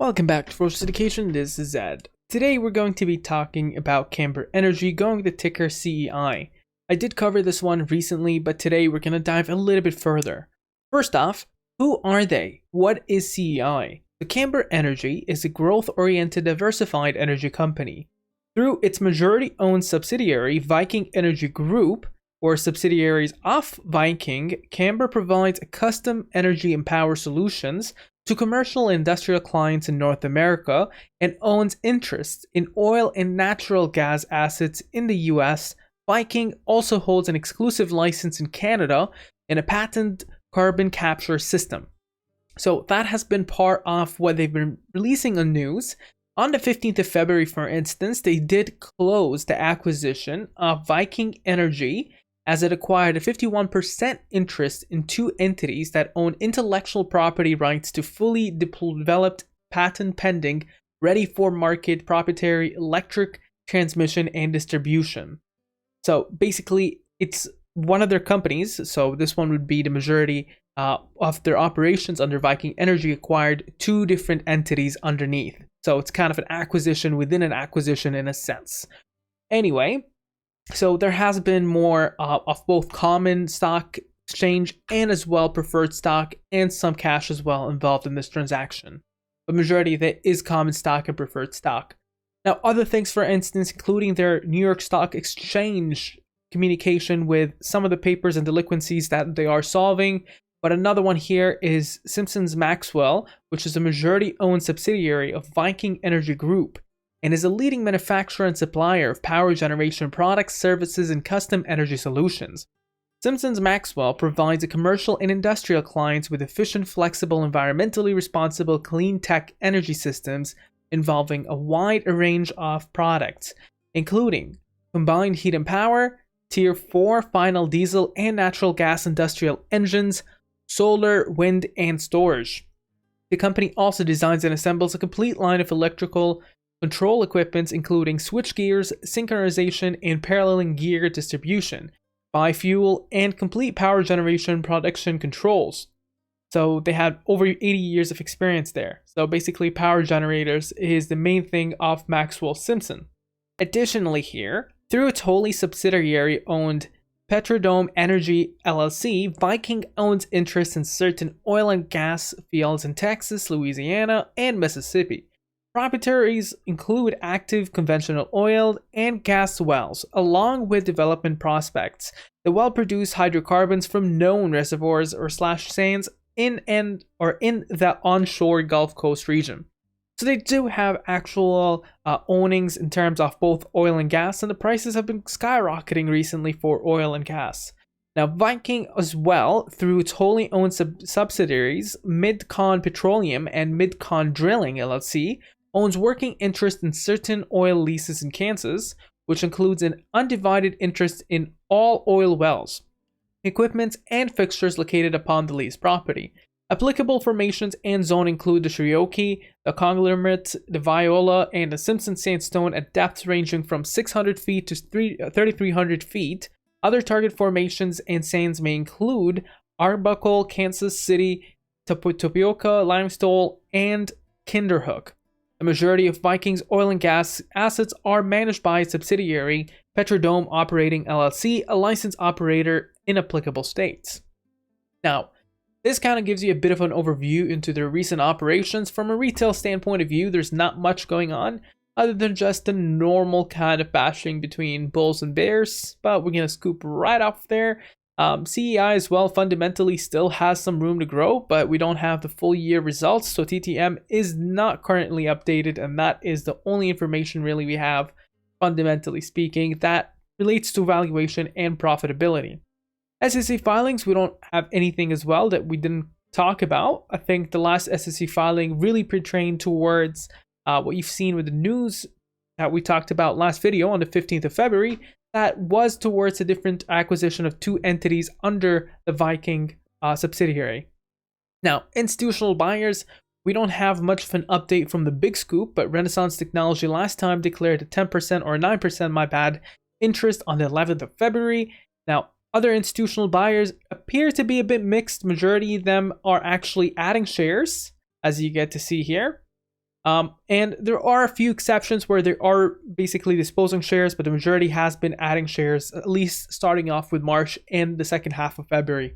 Welcome back to Force Education. This is Ed. Today we're going to be talking about Camber Energy, going the ticker CEI. I did cover this one recently, but today we're going to dive a little bit further. First off, who are they? What is CEI? The Camber Energy is a growth-oriented diversified energy company. Through its majority-owned subsidiary, Viking Energy Group, or subsidiaries of Viking, Camber provides custom energy and power solutions to commercial and industrial clients in North America and owns interests in oil and natural gas assets in the US. Viking also holds an exclusive license in Canada and a patented carbon capture system. So that has been part of what they've been releasing on news. On the 15th of February, for instance, they did close the acquisition of Viking Energy as it acquired a 51% interest in two entities that own intellectual property rights to fully developed, patent-pending, ready-for-market proprietary electric transmission and distribution. So basically, it's one of their companies, so this one would be the majority of their operations under Viking Energy, acquired two different entities underneath. So it's kind of an acquisition within an acquisition in a sense. Anyway, so there has been more of both common stock exchange and as well preferred stock and some cash as well involved in this transaction. The majority of it is common stock and preferred stock. Now, other things, for instance, including their New York Stock Exchange communication with some of the papers and delinquencies that they are solving. But another one here is Simpson Maxwell, which is a majority-owned subsidiary of Viking Energy Group, and is a leading manufacturer and supplier of power generation products, services, and custom energy solutions. Simpson Maxwell provides commercial and industrial clients with efficient, flexible, environmentally responsible, clean tech energy systems involving a wide range of products, including combined heat and power, Tier 4 final diesel and natural gas industrial engines, solar, wind, and storage. The company also designs and assembles a complete line of electrical control equipment, including switchgears, synchronization, and paralleling gear distribution, biofuel, and complete power generation production controls. So they had over 80 years of experience there. So basically, power generators is the main thing of Maxwell Simpson. Additionally here, through its wholly subsidiary owned Petrodome Energy LLC, Viking owns interests in certain oil and gas fields in Texas, Louisiana, and Mississippi. Proprietaries include active conventional oil and gas wells, along with development prospects. The well produce hydrocarbons from known reservoirs or sands in the onshore Gulf Coast region. So they do have actual ownings in terms of both oil and gas, and the prices have been skyrocketing recently for oil and gas. Now, Viking as well, through its wholly owned subsidiaries, Midcon Petroleum and Midcon Drilling LLC, owns working interest in certain oil leases in Kansas, which includes an undivided interest in all oil wells, equipment, and fixtures located upon the leased property. Applicable formations and zone include the Cherokee, the Conglomerate, the Viola, and the Simpson Sandstone at depths ranging from 600 feet to 3,300 feet. Other target formations and sands may include Arbuckle, Kansas City, Tapioca, Limestone, and Kinderhook. The majority of Viking's oil and gas assets are managed by its subsidiary, Petrodome Operating LLC, a licensed operator in applicable states. Now, this kind of gives you a bit of an overview into their recent operations. From a retail standpoint of view, there's not much going on other than just the normal kind of bashing between bulls and bears, but we're going to scoop right off there. CEI as well fundamentally still has some room to grow, but we don't have the full year results, so TTM is not currently updated, and that is the only information really we have, fundamentally speaking, that relates to valuation and profitability. SEC filings, we don't have anything as well that we didn't talk about. I think the last SEC filing really pertained towards what you've seen with the news that we talked about last video on the 15th of February. That was towards a different acquisition of two entities under the Viking subsidiary. Now, institutional buyers, we don't have much of an update from the big scoop, but Renaissance Technology last time declared a 10% or 9%, my bad, interest on the 11th of February. Now, other institutional buyers appear to be a bit mixed. Majority of them are actually adding shares, as you get to see here. And there are a few exceptions where there are basically disposing shares, but the majority has been adding shares, at least starting off with March and the second half of February.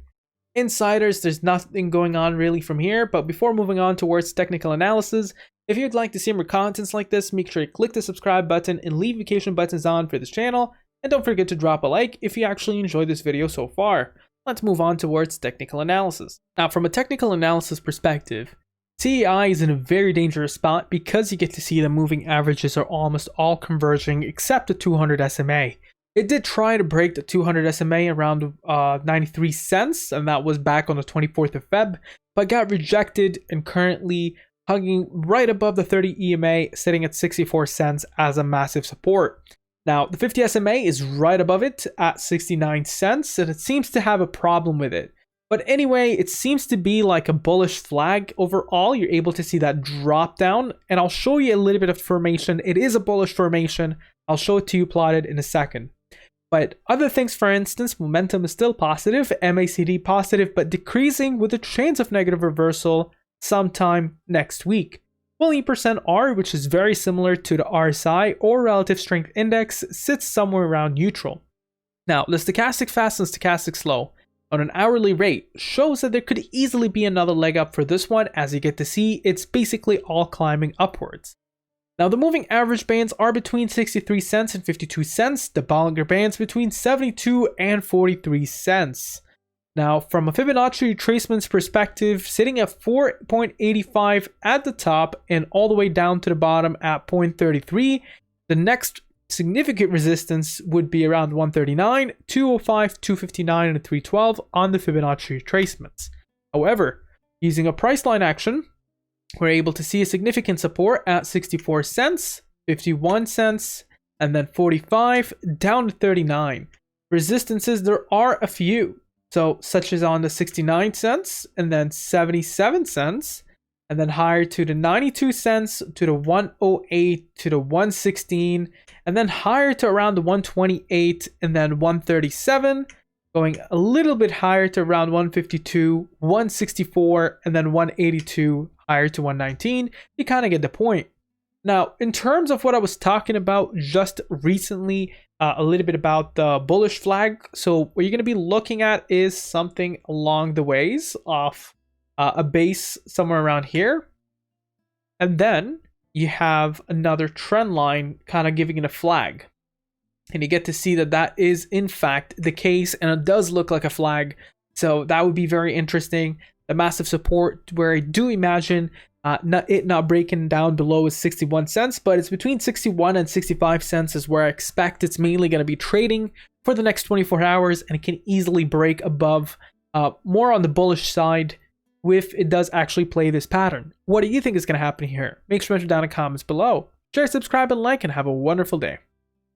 Insiders, there's nothing going on really from here, but before moving on towards technical analysis, if you'd like to see more contents like this, make sure you click the subscribe button and leave notification buttons on for this channel, and don't forget to drop a like if you actually enjoyed this video so far. Let's move on towards technical analysis. Now, from a technical analysis perspective, CEI is in a very dangerous spot because you get to see the moving averages are almost all converging except the 200 SMA. It did try to break the 200 SMA around 93 cents, and that was back on the 24th of Feb, but got rejected and currently hugging right above the 30 EMA, sitting at 64 cents as a massive support. Now, the 50 SMA is right above it at 69 cents, and it seems to have a problem with it. But anyway, it seems to be like a bullish flag overall. You're able to see that drop down, and I'll show you a little bit of formation. It is a bullish formation. I'll show it to you plotted in a second. But other things, for instance, momentum is still positive, MACD positive, but decreasing with a chance of negative reversal sometime next week. 20% R, which is very similar to the RSI or relative strength index, sits somewhere around neutral. Now, the stochastic fast and stochastic slow on an hourly rate shows that there could easily be another leg up for this one. As you get to see, it's basically all climbing upwards. Now, the moving average bands are between 63 cents and 52 cents. The Bollinger bands between 72 and 43 cents. Now, from a Fibonacci retracements perspective, sitting at 4.85 at the top and all the way down to the bottom at 0.33, the next significant resistance would be around 139, 205, 259, and 312 on the Fibonacci retracements. However, using a price line action, we're able to see a significant support at 64 cents, 51 cents, and then 45 down to 39. Resistances, there are a few. So, such as on the 69 cents, and then 77 cents, and then higher to the 92 cents, to the 108, to the 116, and then higher to around the 128, and then 137, going a little bit higher to around 152, 164, and then 182, higher to 119. You kind of get the point. Now, in terms of what I was talking about just recently, a little bit about the bullish flag. So what you're going to be looking at is something along the ways of a base somewhere around here. And then you have another trend line kind of giving it a flag. And you get to see that that is in fact the case, and it does look like a flag. So that would be very interesting. The massive support where I do imagine not breaking down below is 61 cents, but it's between 61 and 65 cents is where I expect it's mainly going to be trading for the next 24 hours, and it can easily break above, more on the bullish side if it does actually play this pattern. What do you think is going to happen here? Make sure to mention down in the comments below. Share, subscribe, and like, and have a wonderful day.